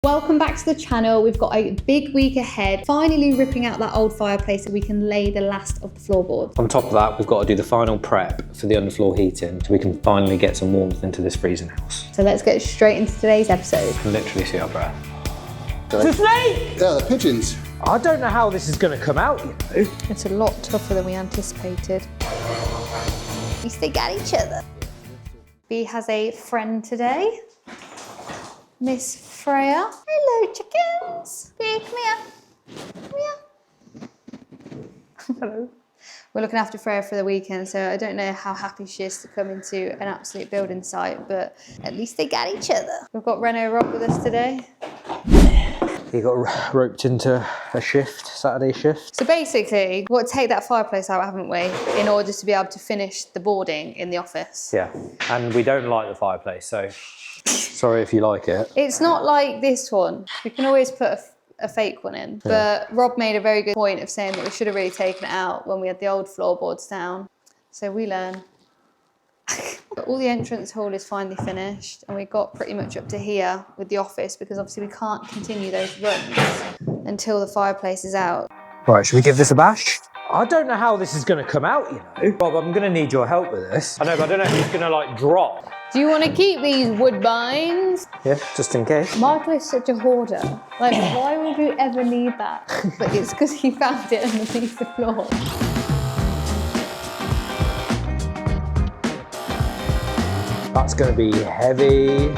Welcome back to the channel. We've got a big week ahead, finally ripping out that old fireplace so we can lay the last of the floorboards. On top of that, we've got to do the final prep for the underfloor heating so we can finally get some warmth into this freezing house. So let's get straight into today's episode. I can literally see our breath. It's a snake! Yeah, the pigeons. I don't know how this is going to come out, you know. It's a lot tougher than we anticipated. At least they got each other. Bea has a friend today. Miss Freya. Hello, chickens. Bea, come here. Come here. Hello. We're looking after Freya for the weekend, so I don't know how happy she is to come into an absolute building site, but at least they got each other. We've got Reno Rob with us today. He got roped into a shift, Saturday shift. So basically, we've got to take that fireplace out, haven't we, in order to be able to finish the boarding in the office. Yeah, and we don't like the fireplace, so sorry if you like it. It's not like this one. We can always put a fake one in. Yeah. But Rob made a very good point of saying that we should have really taken it out when we had the old floorboards down. So we learn. But all the entrance hall is finally finished and we got pretty much up to here with the office because obviously we can't continue those runs until the fireplace is out. Right, should we give this a bash? I don't know how this is going to come out, you know. Rob, I'm going to need your help with this. I know, but I don't know if it's going to like drop. Do you want to keep these woodbines? Yeah, just in case. Michael is such a hoarder. Like, why would you ever need that? But it's because he found it underneath the floor. That's going to be heavy.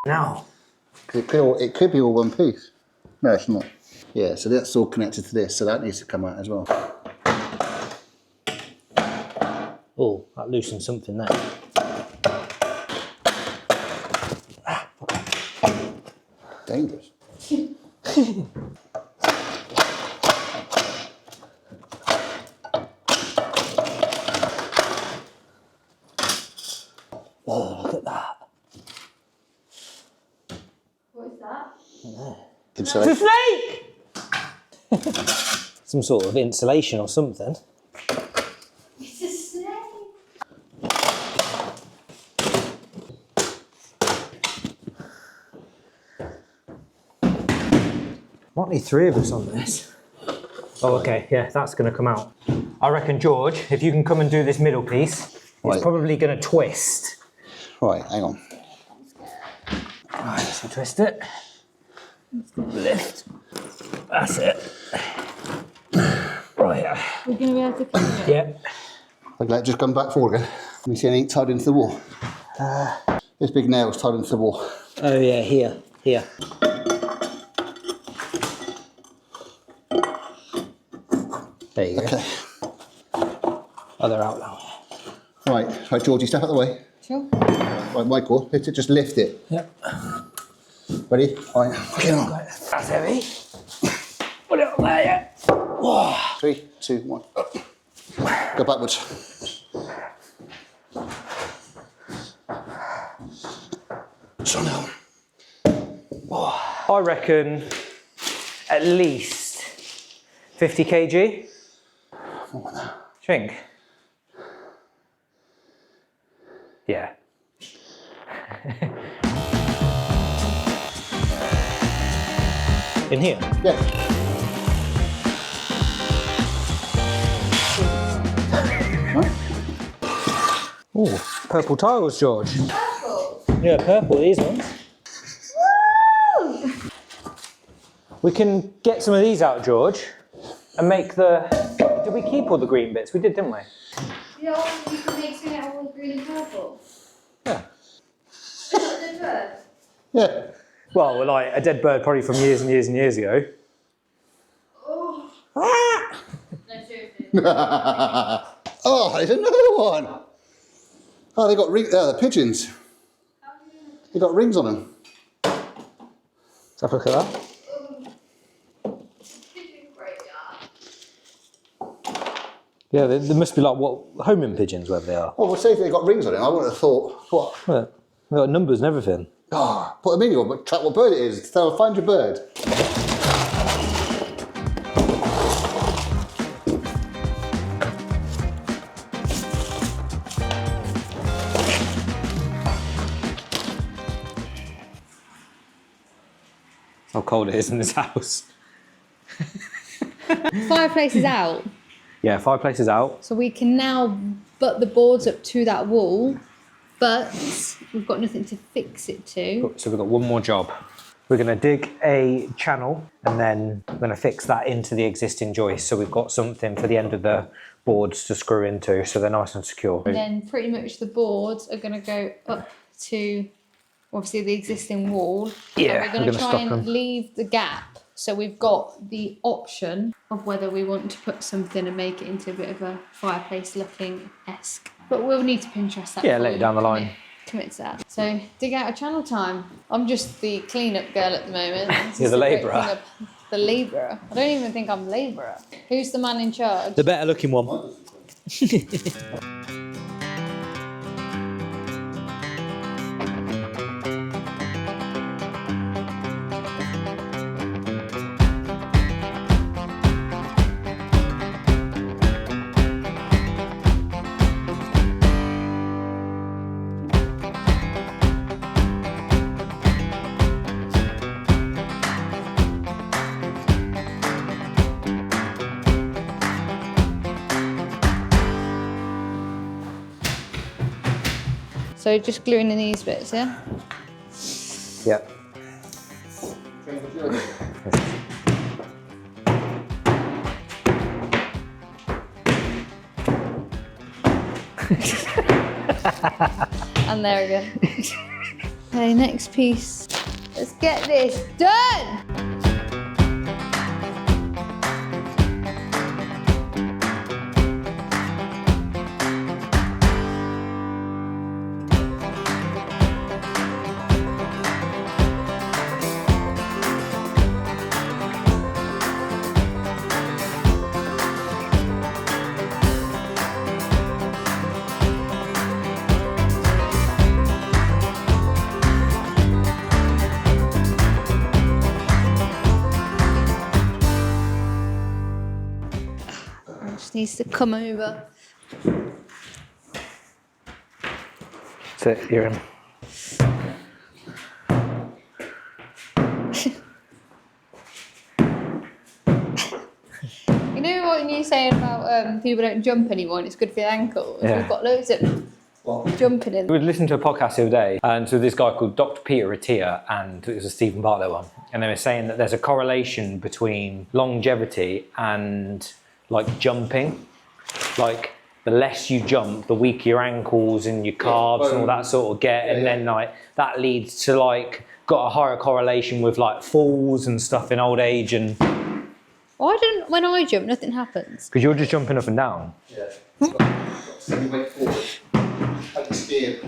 Now. It could be all one piece. No, it's not. Yeah, so that's all connected to this, so that needs to come out as well. Oh, that loosened something there. Dangerous. Oh, look at that. What is that? It's a snake! Some sort of insulation or something. It's a snake! Might need three of us on this. Oh, okay, yeah, that's going to come out. I reckon, George, if you can come and do this middle piece, right. It's probably going to twist. Right, hang on. Right, so twist it. Lift. That's it. Right. We're going to be able to clean it? Yeah. I'd let it just come back forward again. Let me see anything tied into the wall. This big nail is tied into the wall. Oh yeah, here. There you go. Okay. Oh, they're out now. Right, Georgie, step out the way. Sure. Right, Michael, just lift it. Yep. Ready? Right, get on. That's heavy. Put it on there, yeah. Whoa. 3, 2, 1. Up. Go backwards. So now. I reckon at least 50 kg. More than that. Think. Yeah. In here? Yeah. Oh, purple tiles, George. Purple? Yeah, purple, these ones. Woo! We can get some of these out, George, and make the... Did we keep all the green bits? We did, didn't we? Yeah, you can make something out of all green and purple. Yeah. Is that a dead bird? Yeah. Well, like a dead bird probably from years and years and years ago. Oh. Ah! No, seriously. Oh, there's another one. Oh, they got rings. The pigeons. They got rings on them. Let's have a look at that. Yeah, they must be like homing pigeons, whether they are. Oh, well, say if they got rings on it, I wouldn't have thought, what? Yeah. They've got numbers and everything. Oh, put them in your track what bird it is. So find your bird. How cold it is in this house. Fireplace is out, Yeah, fireplace is out. so we can now butt the boards up to that wall, but we've got nothing to fix it to. So we've got one more job. We're going to dig a channel and then we're going to fix that into the existing joist. So we've got something for the end of the boards to screw into so they're nice and secure. And then pretty much the boards are going to go up to obviously the existing wall. Yeah, and we're going to try and leave the gap so we've got the option of whether we want to put something and make it into a bit of a fireplace looking esque. But we'll need to Pinterest that. Yeah, later down the line. Commit to that. So dig out a channel time. I'm just the clean-up girl at the moment. You're the labourer. The labourer. I don't even think I'm the labourer. Who's the man in charge? The better looking one. So just gluing in these bits, yeah? Yep. And there we go. Okay, next piece. Let's get this done! Just needs to come over. That's it, you're in. You know what you're saying about people don't jump anymore and it's good for your ankles? Yeah. We've got loads of jumping in. We listened to a podcast the other day, and so this guy called Dr. Peter Attia, and it was a Stephen Bartlett one, and they were saying that there's a correlation between longevity and like jumping. Like the less you jump, the weaker your ankles and your calves and all that sort of get, and then like that leads to like got a higher correlation with like falls and stuff in old age. And Why don't when I jump nothing happens? because you're just jumping up and down. Yeah. Send your weight forward. I'd be scared.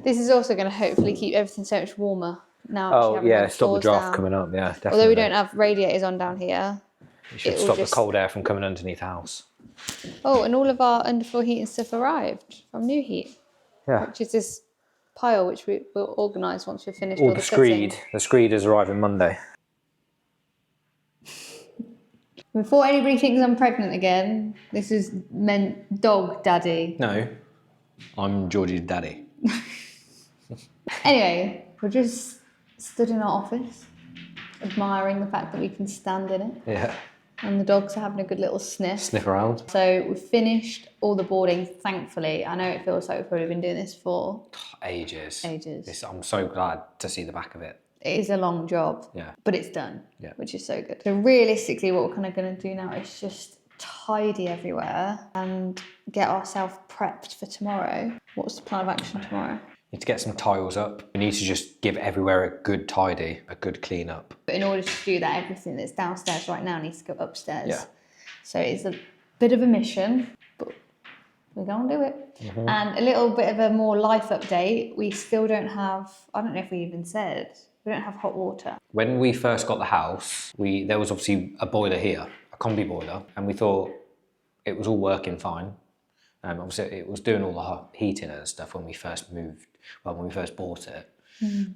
This is also going to hopefully keep everything so much warmer now. Oh yeah, stop the draft coming up. Yeah, definitely. Although we don't have radiators on down here. You should stop the cold air from coming underneath the house. Oh, and all of our underfloor heating stuff arrived from New Heat. Yeah. Which is this pile which we will organise once we've finished All all the the cutting. The screed is arriving Monday. Before anybody thinks I'm pregnant again, this is meant dog daddy. No, I'm Georgie's daddy. Anyway, we're just stood in our office, admiring the fact that we can stand in it. Yeah. And the dogs are having a good little sniff. Sniff around. So we've finished all the boarding, thankfully. I know it feels like we've probably been doing this for Ages. ages. I'm so glad to see the back of it. It is a long job, Yeah. but it's done, Yeah. which is so good. So realistically, what we're kind of going to do now is just tidy everywhere and get ourselves prepped for tomorrow. What's the plan of action tomorrow? Need to get some tiles up. We need to just give everywhere a good tidy, a good clean up. But in order to do that, everything that's downstairs right now needs to go upstairs. Yeah. So it's a bit of a mission, but we're going to do it. Mm-hmm. And a little bit of a more life update. We still don't have, I don't know if we even said, we don't have hot water. When we first got the house, there was obviously a boiler here, a combi boiler, and we thought it was all working fine. Obviously, it was doing all the heating and stuff when we first bought it,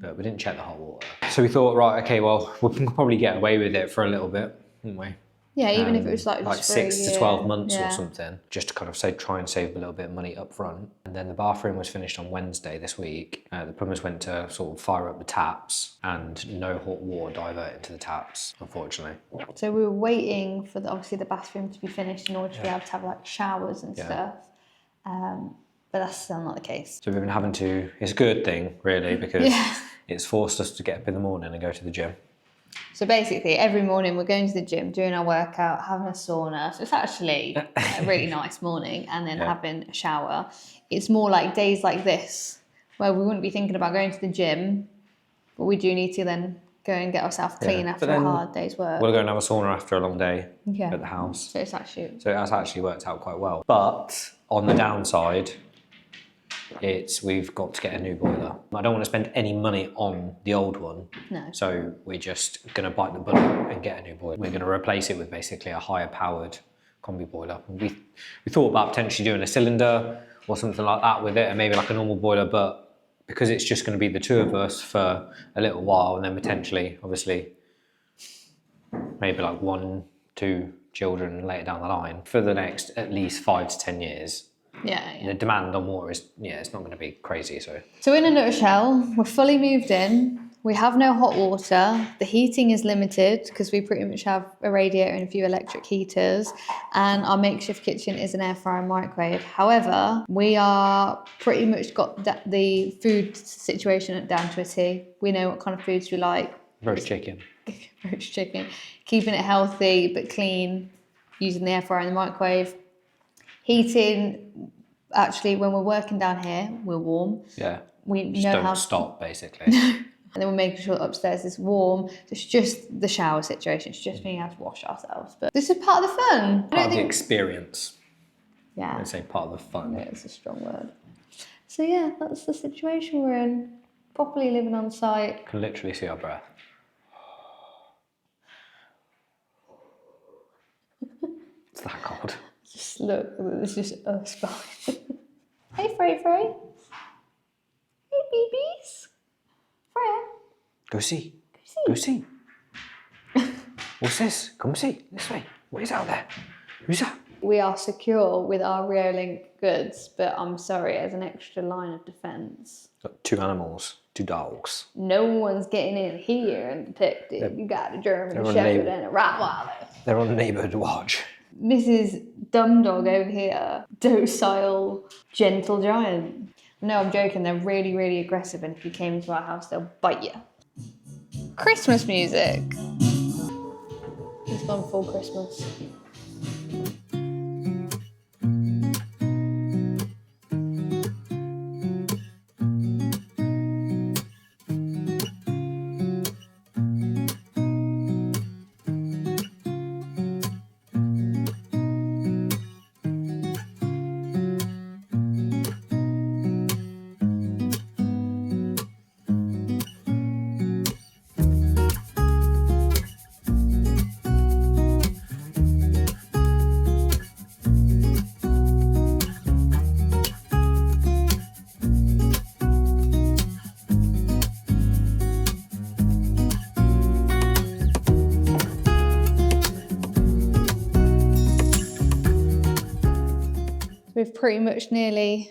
but we didn't check the hot water. So we thought, right, okay, well, we can probably get away with it for a little bit, wouldn't we? Yeah, even if it was like 6 to 12 months or something, just to kind of try and save a little bit of money up front. And then the bathroom was finished on Wednesday this week. The plumbers went to sort of fire up the taps, and no hot water diverted to the taps, unfortunately. So we were waiting for obviously the bathroom to be finished in order to be able to have like showers and stuff. But that's still not the case. So we've been having to, it's a good thing really, because it's forced us to get up in the morning and go to the gym. So basically every morning we're going to the gym, doing our workout, having a sauna. So it's actually a really nice morning, and then having a shower. It's more like days like this where we wouldn't be thinking about going to the gym, but we do need to then go and get ourselves clean after a hard day's work. We'll go and have a sauna after a long day at the house. So it's actually... So it has actually worked out quite well. But on the downside, we've got to get a new boiler. I don't want to spend any money on the old one. No. So we're just going to bite the bullet and get a new boiler. We're going to replace it with basically a higher powered combi boiler. We thought about potentially doing a cylinder or something like that with it, and maybe like a normal boiler, but because it's just going to be the two of us for a little while, and then potentially, obviously, maybe like 1, 2 children later down the line, for the next at least 5 to 10 years. Yeah. The demand on water is, it's not going to be crazy. So in a nutshell, we're fully moved in. We have no hot water. The heating is limited because we pretty much have a radiator and a few electric heaters. And our makeshift kitchen is an air fryer and microwave. However, we are pretty much got the food situation down to a T. We know what kind of foods we like. Roast chicken. Roast chicken. Keeping it healthy but clean, using the air fryer and the microwave. Heating, actually, when we're working down here, we're warm. Yeah. We just know don't how stop, basically. And then we're making sure upstairs is warm. It's just the shower situation. It's just being able to wash ourselves. But this is part of the fun. Part of the experience. Yeah. I'd say part of the fun. It's a strong word. So yeah, that's the situation we're in. Properly living on site. Can literally see our breath. It's that cold. Just look, it's just us behind. Hey, Frey. Hey, babies. Freya. Go see. What's this? Come see. This way. What is out there? Who's that? We are secure with our Reolink goods, but I'm sorry, as an extra line of defence. Got 2 animals, 2 dogs. No one's getting in here and detected. You got a German Shepherd and a Rottweiler. They're on neighbourhood watch. Mrs. Dumb Dog over here, docile, gentle giant. No, I'm joking, they're really, really aggressive, and if you came into our house, they'll bite you. Christmas music. It's gone full Christmas. We've pretty much nearly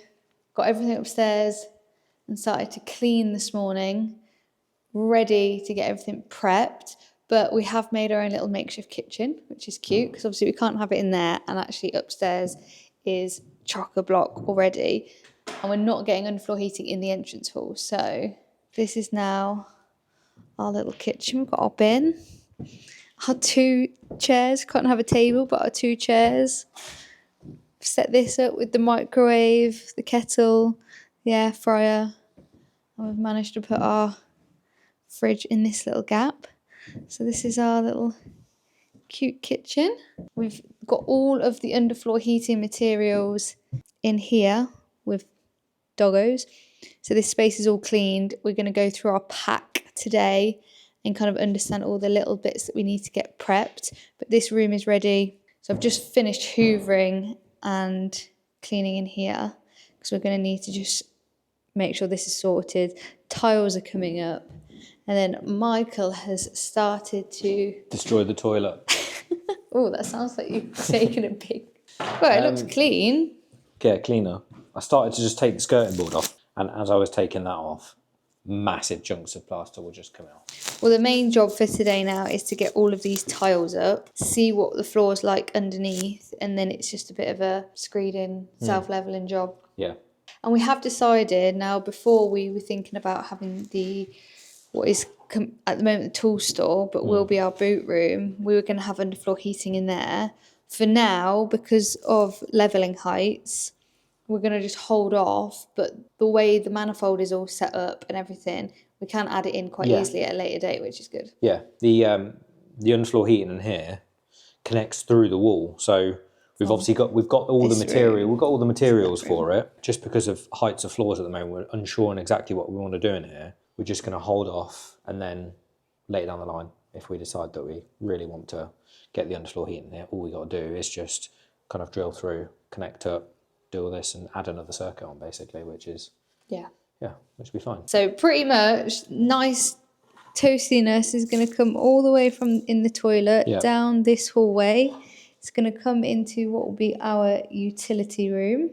got everything upstairs and started to clean this morning, ready to get everything prepped. But we have made our own little makeshift kitchen, which is cute because obviously we can't have it in there, and actually upstairs is chock-a-block already. And we're not getting underfloor heating in the entrance hall. So this is now our little kitchen. We've got our bin, our 2 chairs, can't have a table, but our 2 chairs. Set this up with the microwave, the kettle, the air fryer, and we've managed to put our fridge in this little gap. So this is our little cute kitchen. We've got all of the underfloor heating materials in here with doggos. So this space is all cleaned. We're going to go through our pack today and kind of understand all the little bits that we need to get prepped. But this room is ready. So I've just finished hoovering and cleaning in here because we're going to need to just make sure this is sorted. Tiles are coming up. And then Michael has started to... Destroy the toilet. Oh, that sounds like you've taken a big... Well, it looks clean. Yeah, cleaner. I started to just take the skirting board off, and as I was taking that off, massive chunks of plaster will just come out. Well, the main job for today now is to get all of these tiles up, see what the floor's like underneath, and then it's just a bit of a screeding, self-leveling job. Yeah. And we have decided now, before we were thinking about having what is at the moment the tool store, but will be our boot room, we were going to have underfloor heating in there. For now, because of levelling heights, we're going to just hold off, but the way the manifold is all set up and everything, we can add it in quite easily at a later date, which is good. Yeah, the underfloor heating in here connects through the wall, so we've got all the material, we've got all the materials for it. Just because of heights of floors at the moment, we're unsure on exactly what we want to do in here. We're just going to hold off and then later down the line, if we decide that we really want to get the underfloor heating in here, all we got to do is just kind of drill through, connect up, do all this and add another circuit on basically, which is, which will be fine. So pretty much nice toastiness is going to come all the way from in the toilet down this hallway. It's going to come into what will be our utility room.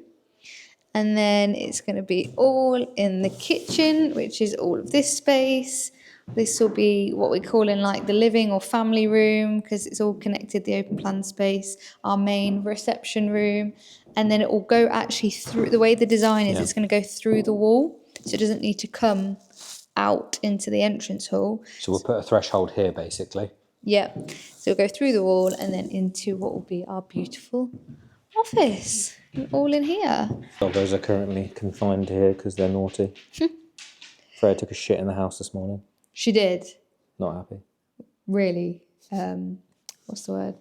And then it's going to be all in the kitchen, which is all of this space. This will be what we call in like the living or family room, because it's all connected, the open plan space, our main reception room. And then it will go actually through, the way the design is, it's going to go through the wall. So it doesn't need to come out into the entrance hall. So we'll put a threshold here basically. Yeah. So we'll go through the wall and then into what will be our beautiful office. All in here. Doggos are currently confined here because they're naughty. Freya took a shit in the house this morning. She did. Not happy. Really, what's the word?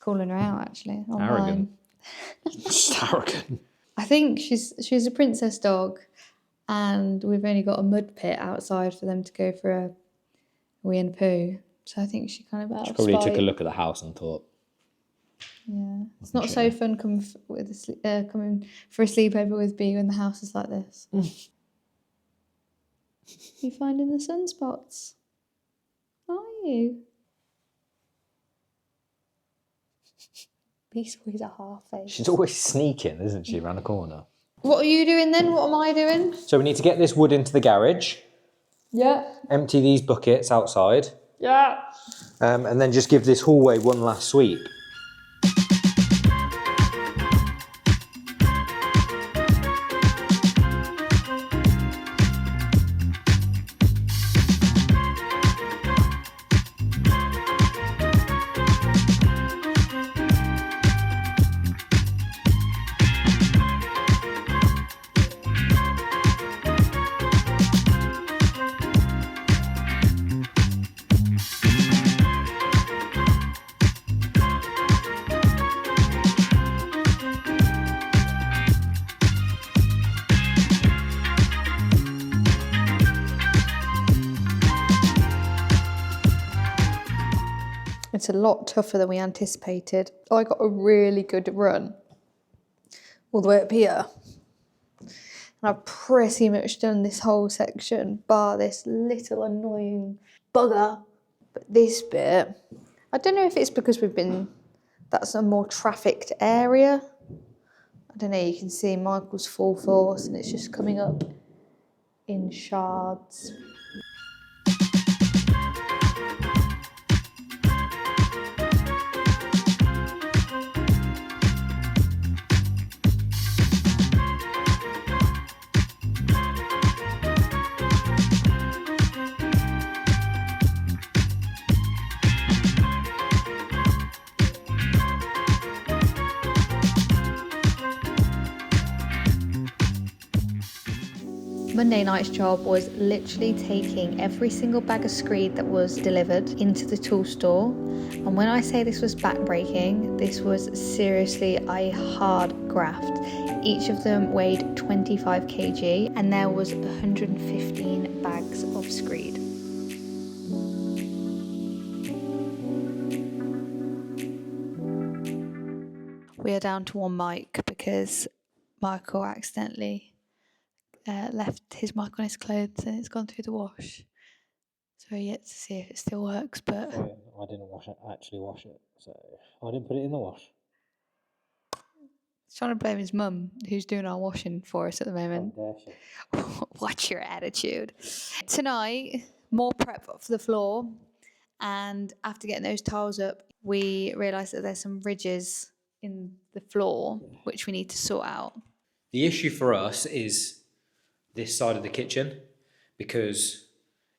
Calling her out actually. Online. Arrogant. Just arrogant. I think she's a princess dog, and we've only got a mud pit outside for them to go for a wee and poo. So I think she kind of out. She probably took a look at the house and thought, yeah, it's not so fun coming for a sleepover with B when the house is like this. You finding the sunspots? Are you? Beast always a half face. she's always sneaking, isn't she, around the corner? What are you doing then? What am I doing? So we need to get this wood into the garage. Yeah. Empty these buckets outside. Yeah. And then just give this hallway one last sweep. It's a lot tougher than we anticipated. I got a really good run all the way up here. And I've pretty much done this whole section, bar this little annoying bugger. But this bit, I don't know if it's because that's a more trafficked area. I don't know, you can see Michael's full force and it's just coming up in shards. Monday night's job was literally taking every single bag of screed that was delivered into the tool store. And when I say this was backbreaking, this was seriously a hard graft. Each of them weighed 25 kg and there was 115 bags of screed. We are down to one mic because Michael accidentally left his mic on his clothes and it's gone through the wash. So we're yet to see if it still works, but... So I didn't actually wash it, so I didn't put it in the wash. He's trying to blame his mum, who's doing our washing for us at the moment. How dare she. Watch your attitude. Tonight, more prep for the floor. And after getting those tiles up, we realised that there's some ridges in the floor, which we need to sort out. The issue for us is this side of the kitchen, because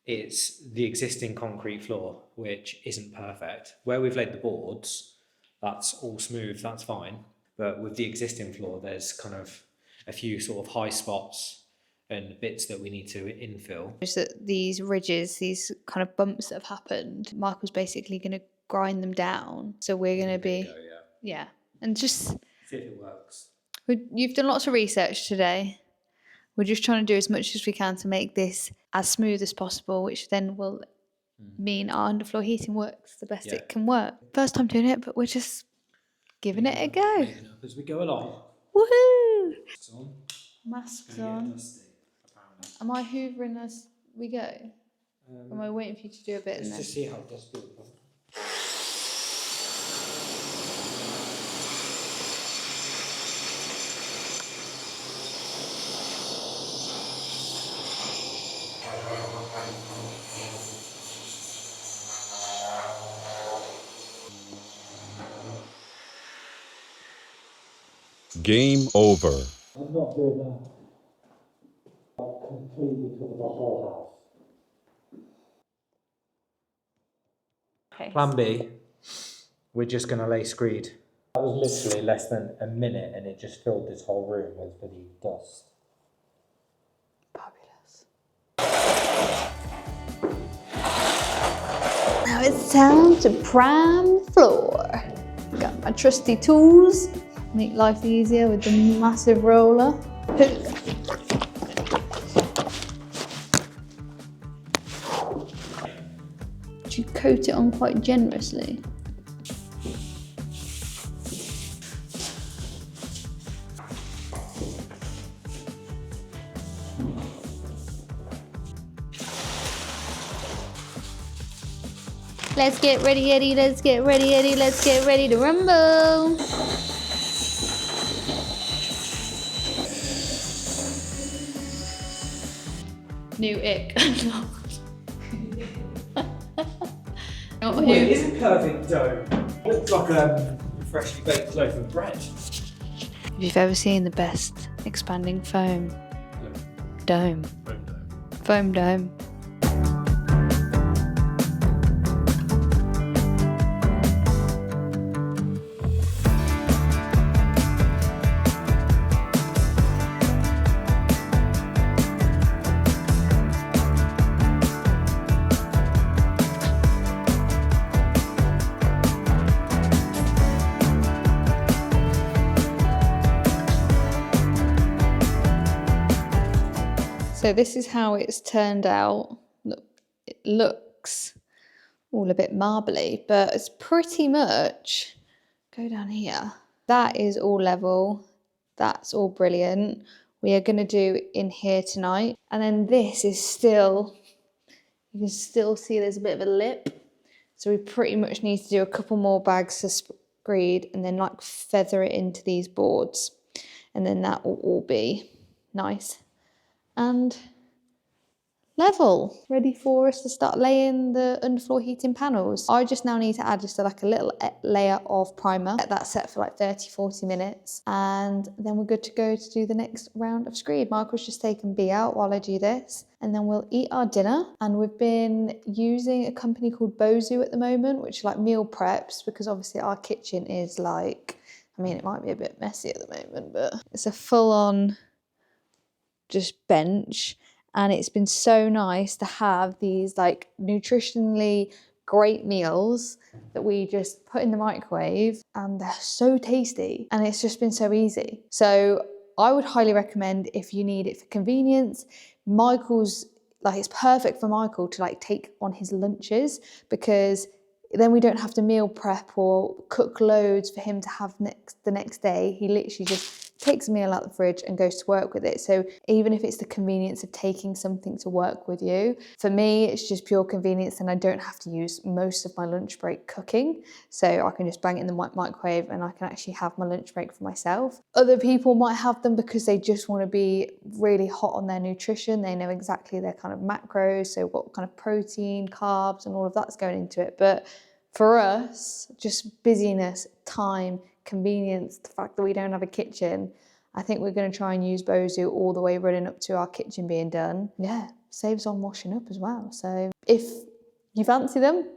it's the existing concrete floor, which isn't perfect. Where we've laid the boards, that's all smooth, that's fine. But with the existing floor, there's kind of a few sort of high spots and bits that we need to infill. Just that these ridges, these kind of bumps that have happened, Michael's basically going to grind them down. So we're going to be... Yeah. And just... See if it works. You've done lots of research today. We're just trying to do as much as we can to make this as smooth as possible, which then will mean our underfloor heating works the best it can work. First time doing it, but we're just giving it a go. Making up as we go along. Woohoo! Masks Masks on. Am I hoovering as we go? Am I waiting for you to do a bit? Let's just see how dusty it goes. Game over. I'm not doing that. Completely cover the whole house. Okay. Plan B, we're just going to lay screed. That was literally less than a minute and it just filled this whole room with bloody dust. Fabulous. Now it's time to prime the floor. Got my trusty tools. Make life easier with the massive roller. You coat it on quite generously. Let's get ready, Eddie. Let's get ready, Eddie. Let's get ready to rumble. New ick. It is a perfect dough. It looks like a freshly baked loaf of bread. If you've ever seen the best expanding foam dome. Foam dome. So this is how it's turned out. Look, it looks all a bit marbly, but it's pretty much, go down here. That is all level. That's all brilliant. We are going to do in here tonight. And then this is still, you can still see there's a bit of a lip. So we pretty much need to do a couple more bags of screed and then like feather it into these boards. And then that will all be nice and level, ready for us to start laying the underfloor heating panels. I just now need to add just like a little layer of primer. Get that set for like 30-40 minutes and then we're good to go to do the next round of screed. Michael's just taken B out while I do this and then we'll eat our dinner. And we've been using a company called Bozu at the moment, which are like meal preps, because obviously our kitchen is like, I mean, it might be a bit messy at the moment, but it's a full-on just bench. And it's been so nice to have these like nutritionally great meals that we just put in the microwave and they're so tasty and it's just been so easy. So I would highly recommend if you need it for convenience. Michael's like, it's perfect for Michael to like take on his lunches because then we don't have to meal prep or cook loads for him to have the next day. He literally just takes a meal out the fridge and goes to work with it. So even if it's the convenience of taking something to work with you, for me, it's just pure convenience, and I don't have to use most of my lunch break cooking. So I can just bang it in the microwave and I can actually have my lunch break for myself. Other people might have them because they just want to be really hot on their nutrition. They know exactly their kind of macros, so what kind of protein, carbs, and all of that's going into it. But for us, just busyness, time, convenience, the fact that we don't have a kitchen, I think we're going to try and use Bozu all the way running up to our kitchen being done. Yeah, saves on washing up as well. So if you fancy them,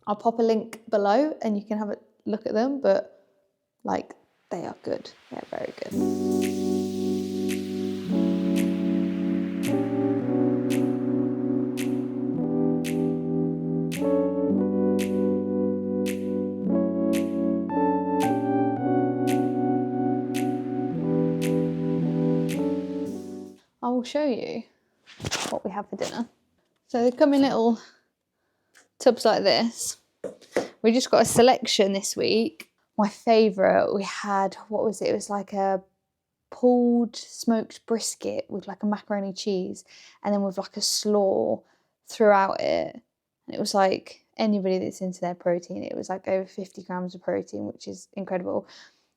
I'll pop a link below and you can have a look at them, but like, they are good. They're very good. I will show you what we have for dinner. So they come in little tubs like this. We just got a selection this week. My favourite, we had, what was it? It was like a pulled smoked brisket with like a macaroni cheese and then with like a slaw throughout it. And it was like, anybody that's into their protein, it was like over 50 grams of protein, which is incredible.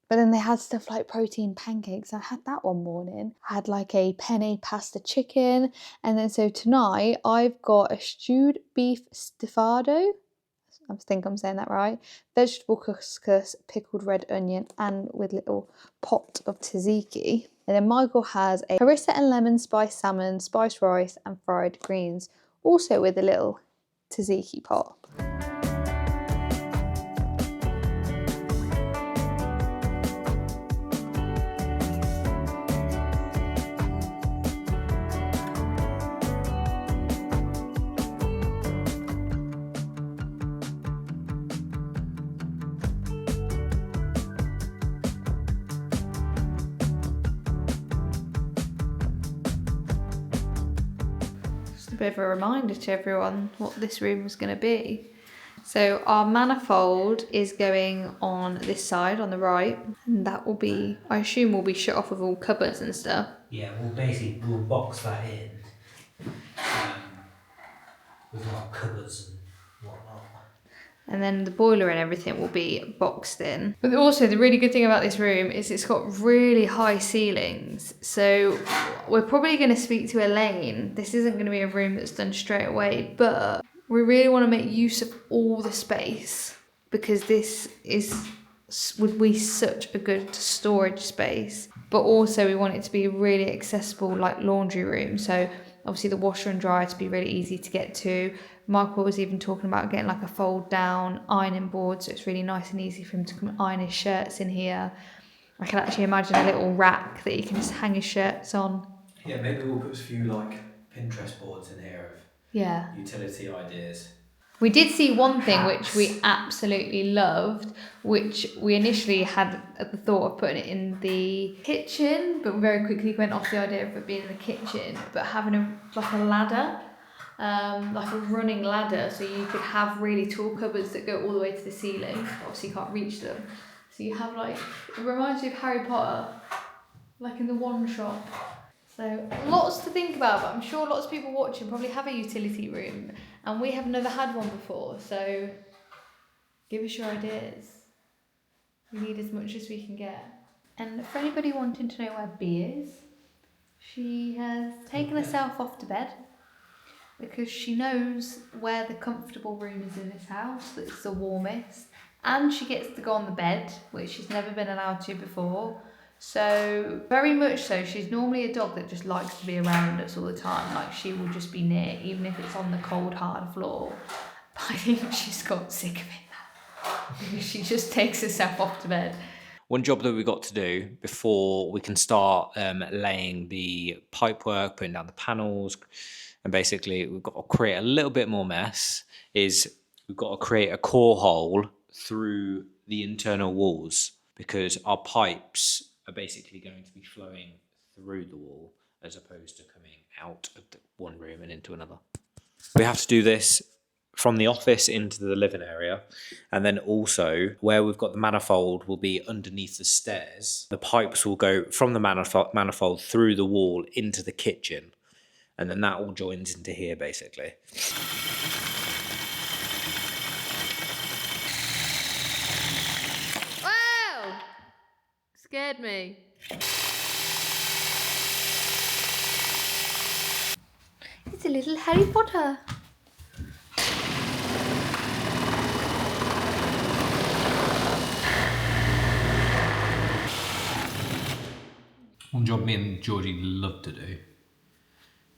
But then they had stuff like protein pancakes. I had that one morning. I had like a penne pasta chicken. And then so tonight I've got a stewed beef stufado. I think I'm saying that right. Vegetable couscous, pickled red onion, and with little pot of tzatziki. And then Michael has a harissa and lemon spiced salmon, spiced rice, and fried greens, also with a little tzatziki pot. A bit of a reminder to everyone what this room was going to be. So our manifold is going on this side on the right, and that will be, I assume, will be shut off with all cupboards and stuff. Yeah, we'll box that in with like cupboards and whatnot. And then the boiler and everything will be boxed in. But also the really good thing about this room is it's got really high ceilings. So we're probably going to speak to Elaine. This isn't going to be a room that's done straight away, but we really want to make use of all the space because this would be such a good storage space. But also we want it to be really accessible, like laundry room. So obviously the washer and dryer to be really easy to get to. Michael was even talking about getting like a fold down ironing board, so it's really nice and easy for him to come and iron his shirts in here. I can actually imagine a little rack that he can just hang his shirts on. Yeah, maybe we'll put a few like Pinterest boards in here of utility ideas. We did see one thing which we absolutely loved, which we initially had the thought of putting it in the kitchen, but very quickly went off the idea of it being in the kitchen, but having like a ladder. Like a running ladder, so you could have really tall cupboards that go all the way to the ceiling. Obviously you can't reach them, so you have like, it reminds me of Harry Potter, like in the wand shop. So lots to think about, but I'm sure lots of people watching probably have a utility room, and we have never had one before, so give us your ideas. We need as much as we can get. And for anybody wanting to know where Bea is, she has taken herself off to bed, because she knows where the comfortable room is in this house, that's the warmest, and she gets to go on the bed, which she's never been allowed to before. So very much so, she's normally a dog that just likes to be around us all the time, like she will just be near, even if it's on the cold hard floor. But I think she's got sick of it now, because she just takes herself off to bed. One job that we've got to do before we can start laying the pipework, putting down the panels, and basically we've got to create a little bit more mess, is we've got to create a core hole through the internal walls, because our pipes are basically going to be flowing through the wall as opposed to coming out of the one room and into another. We have to do this from the office into the living area, and then also where we've got the manifold will be underneath the stairs. The pipes will go from the manifold through the wall into the kitchen, and then that all joins into here basically. Wow! Scared me. It's a little Harry Potter. One job me and Georgie love to do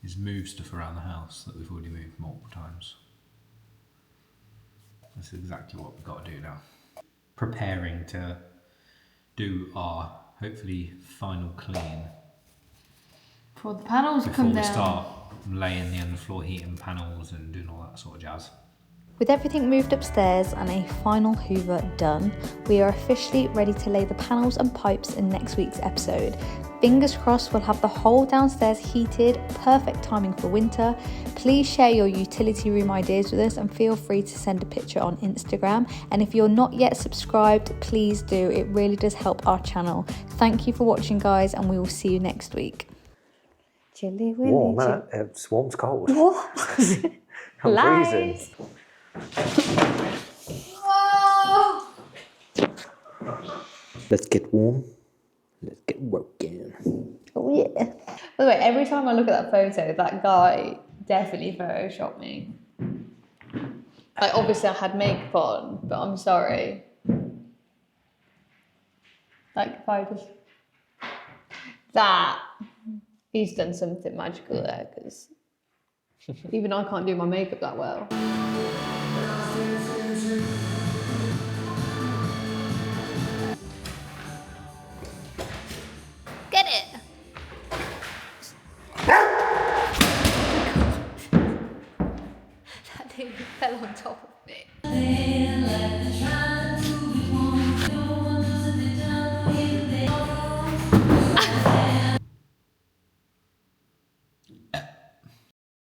is move stuff around the house that we've already moved multiple times. That's exactly what we've got to do now. Preparing to do our, hopefully, final clean. Before the panels come down. Before we start laying the underfloor heating panels and doing all that sort of jazz. With everything moved upstairs and a final hoover done, we are officially ready to lay the panels and pipes in next week's episode. Fingers crossed we'll have the whole downstairs heated, perfect timing for winter. Please share your utility room ideas with us and feel free to send a picture on Instagram. And if you're not yet subscribed, please do. It really does help our channel. Thank you for watching, guys, and we will see you next week. Chilly willy. Warm, it's warm's cold. What? I'm freezing. Whoa! Let's get warm. Let's get working. Oh yeah. By the way, every time I look at that photo, that guy definitely photoshopped me. Like, obviously I had makeup on, but I'm sorry. Like, if I just... That... He's done something magical there, because even I can't do my makeup that well. Get it! That thing fell on top of me.